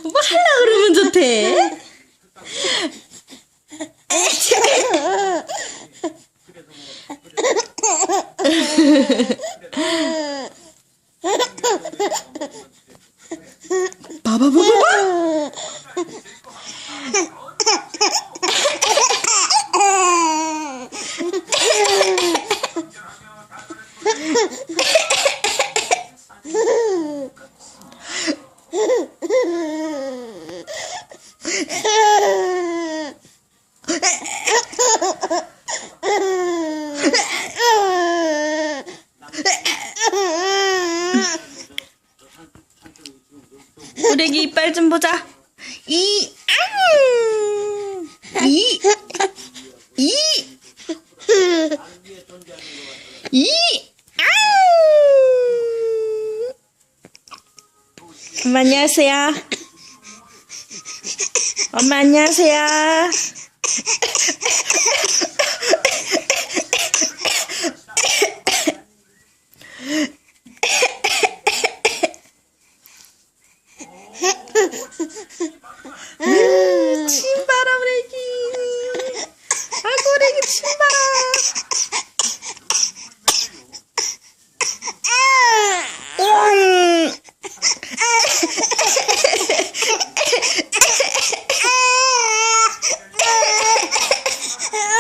뭐 하려 그러면 좋대. 봐봐. 우레기 이빨 좀 보자. 엄마 안녕하세요. 엄마 안녕하세요. 침 봐라 우레기. 아이고 우레기 침 봐라.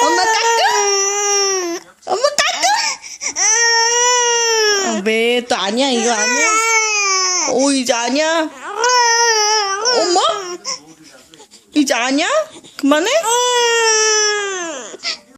엄마 깎아? 엄마 깎아? 왜 또 아니야? 이거 아니야? 오 이제 아니야? 엄마? 이제 아니야? 그만해?